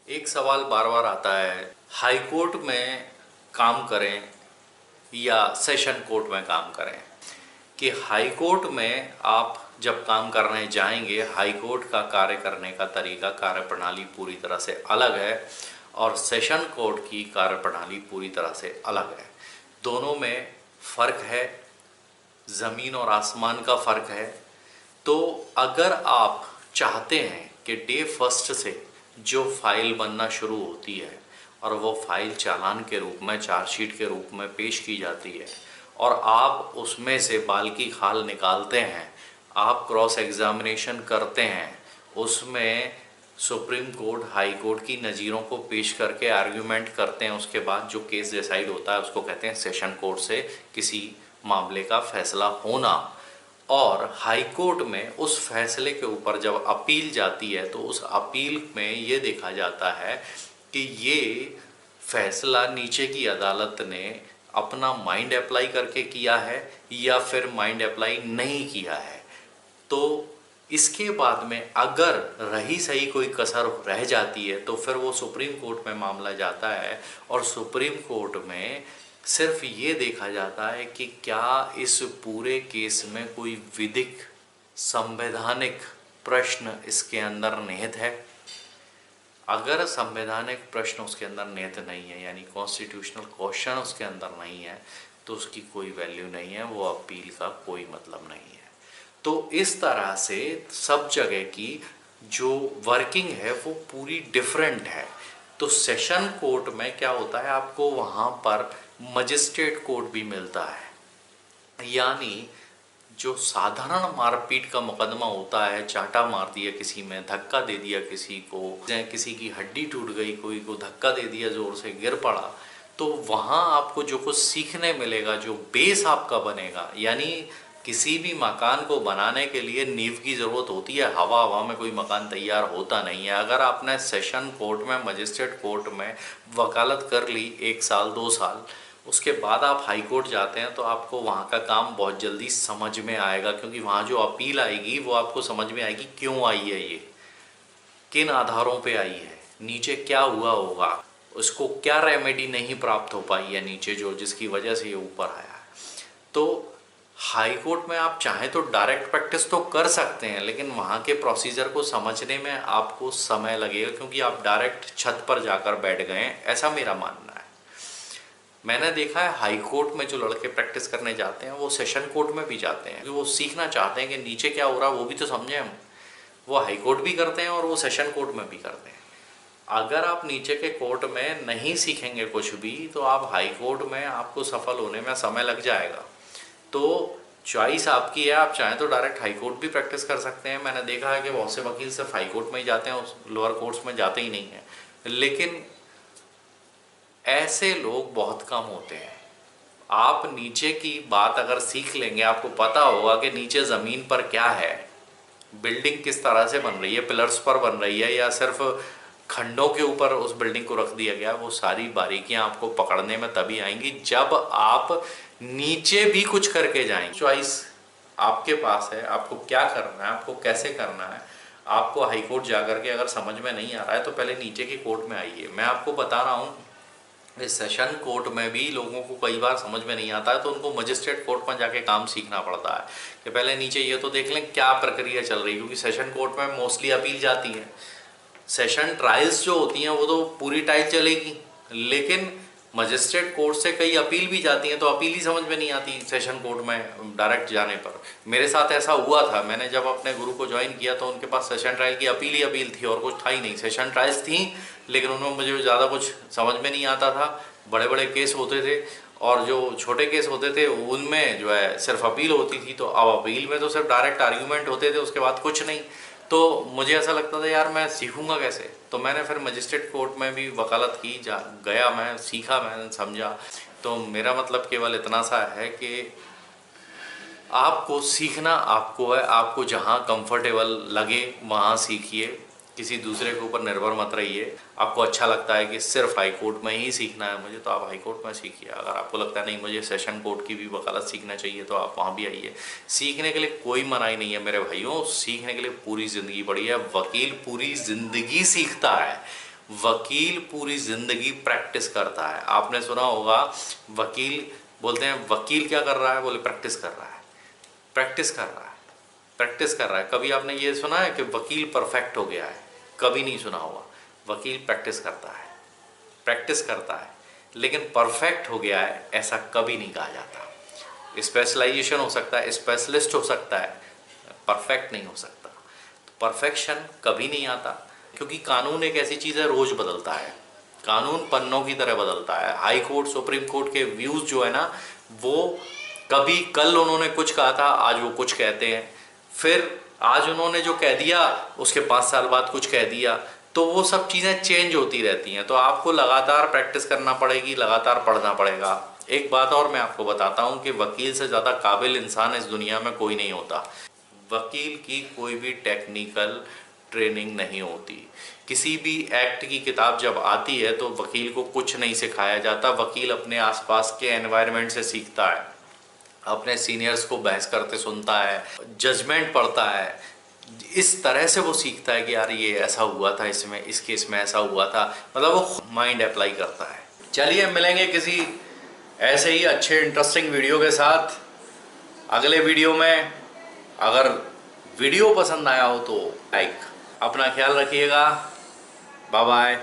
एक सवाल बार बार आता है, हाई कोर्ट में काम करें या सेशन कोर्ट में काम करें। कि हाई कोर्ट में आप जब काम करने जाएंगे, हाई कोर्ट का कार्य करने का तरीका, कार्यप्रणाली पूरी तरह से अलग है और सेशन कोर्ट की कार्यप्रणाली पूरी तरह से अलग है। दोनों में फ़र्क है, ज़मीन और आसमान का फ़र्क है। तो अगर आप चाहते हैं कि डे फर्स्ट से जो फाइल बनना शुरू होती है और वो फाइल चालान के रूप में, चार्जशीट के रूप में पेश की जाती है और आप उसमें से बाल की खाल निकालते हैं, आप क्रॉस एग्जामिनेशन करते हैं, उसमें सुप्रीम कोर्ट, हाई कोर्ट की नज़ीरों को पेश करके आर्ग्यूमेंट करते हैं, उसके बाद जो केस डिसाइड होता है उसको कहते हैं सेशन कोर्ट से किसी मामले का फैसला होना। और हाई कोर्ट में उस फैसले के ऊपर जब अपील जाती है तो उस अपील में ये देखा जाता है कि ये फैसला नीचे की अदालत ने अपना माइंड अप्लाई करके किया है या फिर माइंड अप्लाई नहीं किया है। तो इसके बाद में अगर रही सही कोई कसर रह जाती है तो फिर वो सुप्रीम कोर्ट में मामला जाता है और सुप्रीम कोर्ट में सिर्फ ये देखा जाता है कि क्या इस पूरे केस में कोई विधिक, संवैधानिक प्रश्न इसके अंदर निहित है। अगर संवैधानिक प्रश्न उसके अंदर निहित नहीं है, यानी कॉन्स्टिट्यूशनल क्वेश्चन उसके अंदर नहीं है, तो उसकी कोई वैल्यू नहीं है, वो अपील का कोई मतलब नहीं है। तो इस तरह से सब जगह की जो वर्किंग है वो पूरी डिफरेंट है। तो सेशन कोर्ट में क्या होता है, आपको वहाँ पर मजिस्ट्रेट कोर्ट भी मिलता है, यानी जो साधारण मारपीट का मुकदमा होता है, चांटा मार दिया किसी में, धक्का दे दिया किसी को, किसी की हड्डी टूट गई, कोई को धक्का दे दिया, ज़ोर से गिर पड़ा, तो वहाँ आपको जो कुछ सीखने मिलेगा, जो बेस आपका बनेगा, यानी किसी भी मकान को बनाने के लिए नींव की ज़रूरत होती है, हवा हवा में कोई मकान तैयार होता नहीं है। अगर आपने सेशन कोर्ट में, मजिस्ट्रेट कोर्ट में वकालत कर ली 1 साल 2 साल, उसके बाद आप हाई कोर्ट जाते हैं तो आपको वहाँ का काम बहुत जल्दी समझ में आएगा, क्योंकि वहाँ जो अपील आएगी वो आपको समझ में आएगी क्यों आई है, ये किन आधारों पे आई है, नीचे क्या हुआ होगा, उसको क्या रेमेडी नहीं प्राप्त हो पाई है नीचे जो, जिसकी वजह से ये ऊपर आया है। तो हाई कोर्ट में आप चाहें तो डायरेक्ट प्रैक्टिस तो कर सकते हैं, लेकिन वहाँ के प्रोसीजर को समझने में आपको समय लगेगा, क्योंकि आप डायरेक्ट छत पर जाकर बैठ गए हैं, ऐसा मेरा मानना है। मैंने देखा है हाई कोर्ट में जो लड़के प्रैक्टिस करने जाते हैं वो सेशन कोर्ट में भी जाते हैं, क्योंकि वो सीखना चाहते हैं कि नीचे क्या हो रहा है वो भी तो समझें हम। वो हाई कोर्ट भी करते हैं और वो सेशन कोर्ट में भी करते हैं। अगर आप नीचे के कोर्ट में नहीं सीखेंगे कुछ भी, तो आप हाई कोर्ट में आपको सफल होने में समय लग जाएगा। तो चॉइस आपकी है, आप चाहें तो डायरेक्ट हाई कोर्ट भी प्रैक्टिस कर सकते हैं। मैंने देखा है कि बहुत से वकील सिर्फ हाई कोर्ट में ही जाते हैं, लोअर कोर्ट्स में जाते ही नहीं हैं, लेकिन ऐसे लोग बहुत कम होते हैं। आप नीचे की बात अगर सीख लेंगे, आपको पता होगा कि नीचे ज़मीन पर क्या है, बिल्डिंग किस तरह से बन रही है, पिलर्स पर बन रही है या सिर्फ खंडों के ऊपर उस बिल्डिंग को रख दिया गया, वो सारी बारीकियां आपको पकड़ने में तभी आएंगी जब आप नीचे भी कुछ करके जाएंगे। चॉइस आपके पास है, आपको क्या करना है, आपको कैसे करना है। आपको हाई कोर्ट जा करके अगर समझ में नहीं आ रहा है तो पहले नीचे के कोर्ट में आइए। मैं आपको बता रहा हूँ, इस सेशन कोर्ट में भी लोगों को कई बार समझ में नहीं आता है, तो उनको मजिस्ट्रेट कोर्ट में जाके काम सीखना पड़ता है कि पहले नीचे ये तो देख लें क्या प्रक्रिया चल रही है, क्योंकि सेशन कोर्ट में मोस्टली अपील जाती है। सेशन ट्रायल्स जो होती हैं वो तो पूरी टाइल चलेगी, लेकिन मजिस्ट्रेट कोर्ट से कई अपील भी जाती हैं, तो अपील ही समझ में नहीं आती सेशन कोर्ट में डायरेक्ट जाने पर। मेरे साथ ऐसा हुआ था, मैंने जब अपने गुरु को ज्वाइन किया तो उनके पास सेशन ट्रायल की अपील ही अपील थी और कुछ था ही नहीं। सेशन ट्रायल्स थी लेकिन उनमें मुझे ज़्यादा कुछ समझ में नहीं आता था, बड़े बड़े केस होते थे और जो छोटे केस होते थे उनमें जो है सिर्फ अपील होती थी। तो अब अपील में तो सिर्फ डायरेक्ट आर्ग्यूमेंट होते थे, उसके बाद कुछ नहीं। तो मुझे ऐसा लगता था यार मैं सीखूंगा कैसे, तो मैंने फिर मजिस्ट्रेट कोर्ट में भी वकालत की, गया, मैं सीखा, मैंने समझा। तो मेरा मतलब केवल इतना सा है कि आपको सीखना आपको है, आपको जहाँ कंफर्टेबल लगे वहाँ सीखिए, किसी दूसरे के ऊपर निर्भर मत रहिए। आपको अच्छा लगता है कि सिर्फ हाई कोर्ट में ही सीखना है मुझे, तो आप हाई कोर्ट में सीखिए। अगर आपको लगता है नहीं मुझे सेशन कोर्ट की भी वकालत सीखना चाहिए, तो आप वहाँ भी आइए। सीखने के लिए कोई मनाही नहीं है मेरे भाइयों, सीखने के लिए पूरी ज़िंदगी पड़ी है। वकील पूरी ज़िंदगी सीखता है, वकील पूरी ज़िंदगी प्रैक्टिस करता है। आपने सुना होगा वकील बोलते हैं वकील क्या कर रहा है, बोले प्रैक्टिस कर रहा है, प्रैक्टिस कर रहा है, प्रैक्टिस कर रहा है। कभी आपने ये सुना है कि वकील परफेक्ट हो गया है? कभी नहीं सुना होगा। वकील प्रैक्टिस करता है, प्रैक्टिस करता है, लेकिन परफेक्ट हो गया है ऐसा कभी नहीं कहा जाता। स्पेशलाइजेशन हो सकता है, स्पेशलिस्ट हो सकता है, परफेक्ट नहीं हो सकता। परफेक्शन कभी नहीं आता, क्योंकि कानून एक ऐसी चीज़ है रोज़ बदलता है। कानून पन्नों की तरह बदलता है। हाई कोर्ट सुप्रीम कोर्ट के व्यूज़ जो है ना, वो कभी कल उन्होंने कुछ कहा था, आज वो कुछ कहते हैं, फिर आज उन्होंने जो कह दिया उसके 5 साल बाद कुछ कह दिया, तो वो सब चीज़ें चेंज होती रहती हैं। तो आपको लगातार प्रैक्टिस करना पड़ेगी, लगातार पढ़ना पड़ेगा। एक बात और मैं आपको बताता हूँ कि वकील से ज़्यादा काबिल इंसान इस दुनिया में कोई नहीं होता। वकील की कोई भी टेक्निकल ट्रेनिंग नहीं होती। किसी भी एक्ट की किताब जब आती है तो वकील को कुछ नहीं सिखाया जाता। वकील अपने आसपास के एनवायरनमेंट से सीखता है, अपने सीनियर्स को बहस करते सुनता है, जजमेंट पढ़ता है। इस तरह से वो सीखता है कि यार ये ऐसा हुआ था, इसमें इस केस में ऐसा हुआ था, मतलब वो माइंड अप्लाई करता है। चलिए मिलेंगे किसी ऐसे ही अच्छे इंटरेस्टिंग वीडियो के साथ अगले वीडियो में। अगर वीडियो पसंद आया हो तो लाइक। अपना ख्याल रखिएगा। Bye bye.